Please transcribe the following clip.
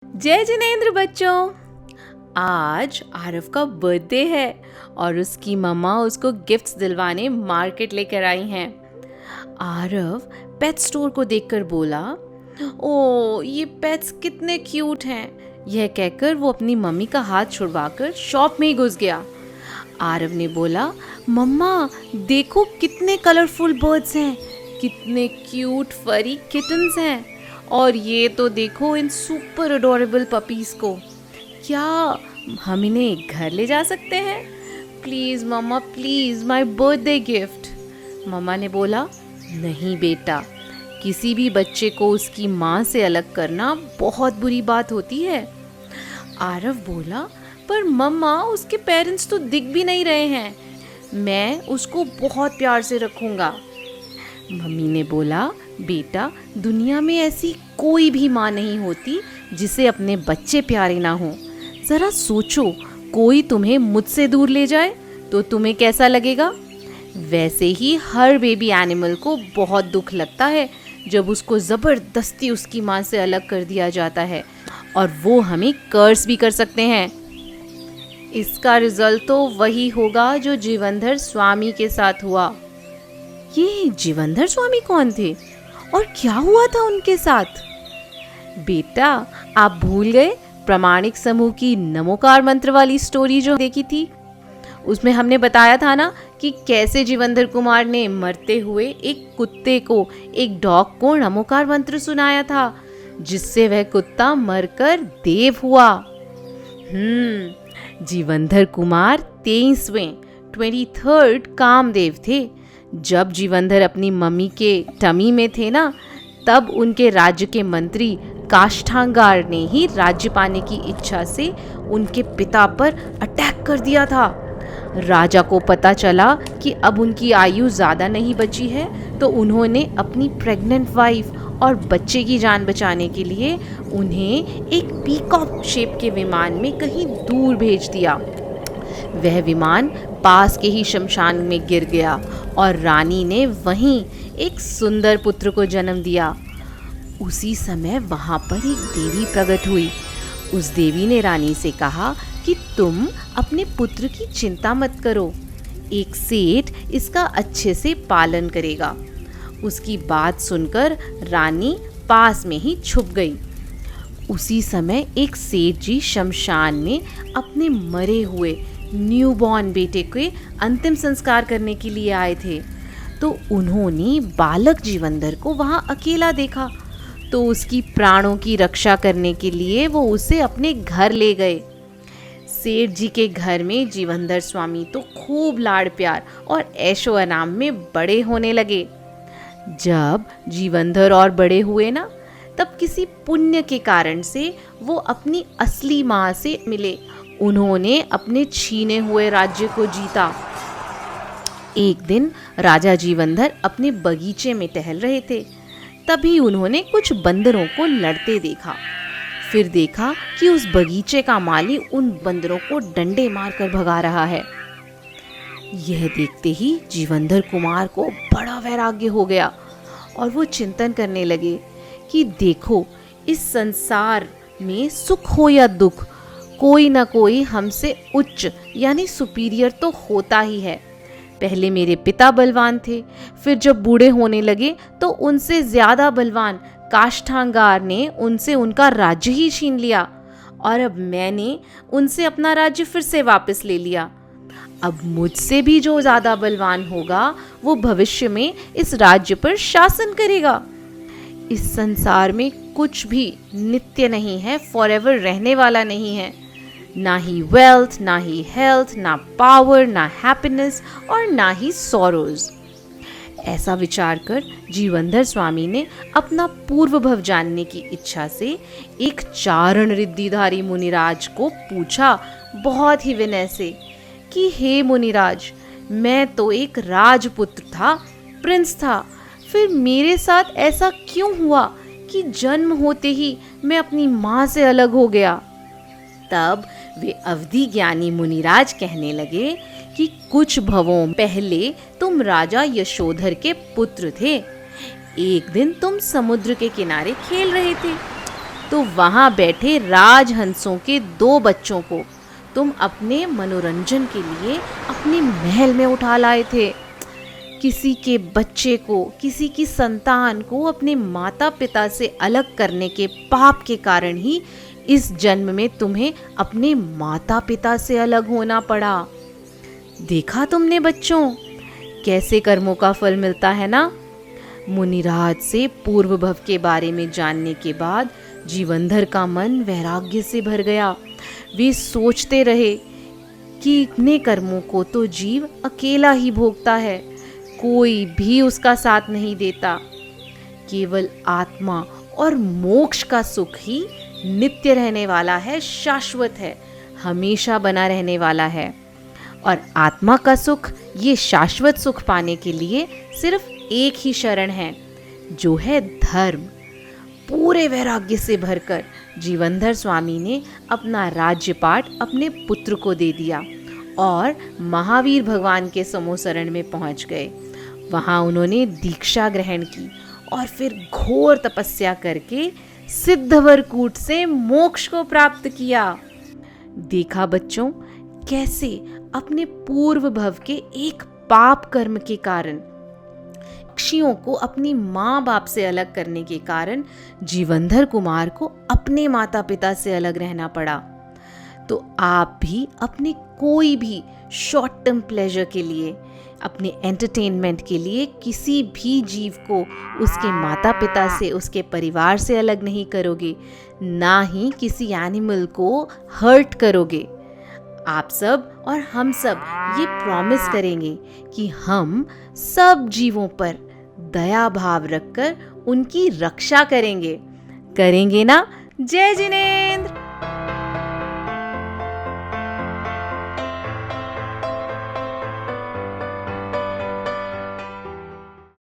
जय जिनेंद्र बच्चों। आज आरव का बर्थडे है और उसकी मम्मा उसको गिफ्ट्स दिलवाने मार्केट लेकर आई हैं। आरव पेट स्टोर को देखकर बोला, ओ ये पेट्स कितने क्यूट हैं। यह कहकर वो अपनी मम्मी का हाथ छुड़वाकर शॉप में ही घुस गया। आरव ने बोला, मम्मा देखो कितने कलरफुल बर्ड्स हैं, कितने क्यूट फरी किटन्स हैं, और ये तो देखो इन सुपर अडोरेबल पपीज को। क्या हम इन्हें घर ले जा सकते हैं? प्लीज़ मम्मा प्लीज़, माय बर्थडे गिफ्ट। मम्मा ने बोला, नहीं बेटा, किसी भी बच्चे को उसकी माँ से अलग करना बहुत बुरी बात होती है। आरव बोला, पर मम्मा उसके पेरेंट्स तो दिख भी नहीं रहे हैं, मैं उसको बहुत प्यार से रखूँगा। मम्मी ने बोला, बेटा दुनिया में ऐसी कोई भी माँ नहीं होती जिसे अपने बच्चे प्यारे ना हों। ज़रा सोचो, कोई तुम्हें मुझसे दूर ले जाए तो तुम्हें कैसा लगेगा? वैसे ही हर बेबी एनिमल को बहुत दुख लगता है जब उसको ज़बरदस्ती उसकी माँ से अलग कर दिया जाता है, और वो हमें कर्स भी कर सकते हैं। इसका रिजल्ट तो वही होगा जो जीवनधर स्वामी के साथ हुआ। ये जीवनधर स्वामी कौन थे और क्या हुआ था उनके साथ? बेटा आप भूल गए प्रामाणिक समूह की नमोकार मंत्र वाली स्टोरी जो देखी थी? उसमें हमने बताया था ना कि कैसे जीवनधर कुमार ने मरते हुए एक कुत्ते को, एक डॉग को नमोकार मंत्र सुनाया था, जिससे वह कुत्ता मरकर देव हुआ। जीवनधर कुमार 23 कामदेव थे। जब जीवनधर अपनी मम्मी के टमी में थे ना, तब उनके राज्य के मंत्री काष्ठांगार ने ही राज्य पाने की इच्छा से उनके पिता पर अटैक कर दिया था। राजा को पता चला कि अब उनकी आयु ज़्यादा नहीं बची है, तो उन्होंने अपनी प्रेग्नेंट वाइफ और बच्चे की जान बचाने के लिए उन्हें एक पीकॉक शेप के विमान में कहीं दूर भेज दिया। वह विमान पास के ही शमशान में गिर गया और रानी ने वहीं एक सुंदर पुत्र को जन्म दिया। उसी समय वहाँ पर एक देवी प्रकट हुई। उस देवी ने रानी से कहा कि तुम अपने पुत्र की चिंता मत करो, एक सेठ इसका अच्छे से पालन करेगा। उसकी बात सुनकर रानी पास में ही छुप गई। उसी समय एक सेठ जी शमशान में अपने मरे हुए न्यूबॉर्न बेटे के अंतिम संस्कार करने के लिए आए थे, तो उन्होंने बालक जीवनधर को वहाँ अकेला देखा, तो उसकी प्राणों की रक्षा करने के लिए वो उसे अपने घर ले गए। सेठ जी के घर में जीवनधर स्वामी तो खूब लाड़ प्यार और ऐशो आराम में बड़े होने लगे। जब जीवनधर और बड़े हुए ना, तब किसी पुण्य के कारण से वो अपनी असली माँ से मिले। उन्होंने अपने छीने हुए राज्य को जीता। एक दिन राजा जीवनधर अपने बगीचे में टहल रहे थे, तभी उन्होंने कुछ बंदरों को लड़ते देखा। फिर देखा कि उस बगीचे का माली उन बंदरों को डंडे मारकर भगा रहा है। यह देखते ही जीवनधर कुमार को बड़ा वैराग्य हो गया और वो चिंतन करने लगे कि देखो, इस संसार में सुख हो या दुख, कोई ना कोई हमसे उच्च यानी सुपीरियर तो होता ही है। पहले मेरे पिता बलवान थे, फिर जब बूढ़े होने लगे तो उनसे ज़्यादा बलवान काष्ठांगार ने उनसे उनका राज्य ही छीन लिया, और अब मैंने उनसे अपना राज्य फिर से वापस ले लिया। अब मुझसे भी जो ज़्यादा बलवान होगा वो भविष्य में इस राज्य पर शासन करेगा। इस संसार में कुछ भी नित्य नहीं है, फॉरएवर रहने वाला नहीं है। ना ही वेल्थ, ना ही हेल्थ, ना पावर, ना हैप्पीनेस और ना ही सॉरोज। ऐसा विचार कर जीवनधर स्वामी ने अपना पूर्व भव जानने की इच्छा से एक चारण रिद्धिधारी मुनिराज को पूछा, बहुत ही विनय से, कि हे मुनिराज, मैं तो एक राजपुत्र था, प्रिंस था, फिर मेरे साथ ऐसा क्यों हुआ कि जन्म होते ही मैं अपनी माँ से अलग हो गया? तब वे अवधि ज्ञानी मुनिराज कहने लगे कि कुछ भवों पहले तुम राजा यशोधर के पुत्र थे। एक दिन तुम समुद्र के किनारे खेल रहे थे, तो वहाँ बैठे राजहंसों के 2 बच्चों को तुम अपने मनोरंजन के लिए अपने महल में उठा लाए थे। किसी के बच्चे को, किसी की संतान को अपने माता पिता से अलग करने के पाप के कारण ही इस जन्म में तुम्हें अपने माता पिता से अलग होना पड़ा। देखा तुमने बच्चों, कैसे कर्मों का फल मिलता है ना। मुनिराज से पूर्व भव के बारे में जानने के बाद जीवनधर का मन वैराग्य से भर गया। वे सोचते रहे कि इतने कर्मों को तो जीव अकेला ही भोगता है, कोई भी उसका साथ नहीं देता। केवल आत्मा और मोक्ष का सुख ही नित्य रहने वाला है, शाश्वत है, हमेशा बना रहने वाला है। और आत्मा का सुख, ये शाश्वत सुख पाने के लिए सिर्फ एक ही शरण है, जो है धर्म। पूरे वैराग्य से भरकर जीवनधर स्वामी ने अपना राज्यपाट अपने पुत्र को दे दिया और महावीर भगवान के समोसरण में पहुंच गए। वहां उन्होंने दीक्षा ग्रहण की और फिर घोर तपस्या करके सिद्धवरकूट से मोक्ष को प्राप्त किया। देखा बच्चों, कैसे अपने पूर्व भव के एक पाप कर्म के कारण, यक्षियों को अपनी माँ बाप से अलग करने के कारण जीवनधर कुमार को अपने माता पिता से अलग रहना पड़ा। तो आप भी अपने कोई भी शॉर्ट टर्म प्लेजर के लिए, अपने एंटरटेनमेंट के लिए किसी भी जीव को उसके माता पिता से, उसके परिवार से अलग नहीं करोगे, ना ही किसी एनिमल को हर्ट करोगे। आप सब और हम सब ये प्रॉमिस करेंगे कि हम सब जीवों पर दया भाव रखकर उनकी रक्षा करेंगे। करेंगे ना? जय जिनेंद्र।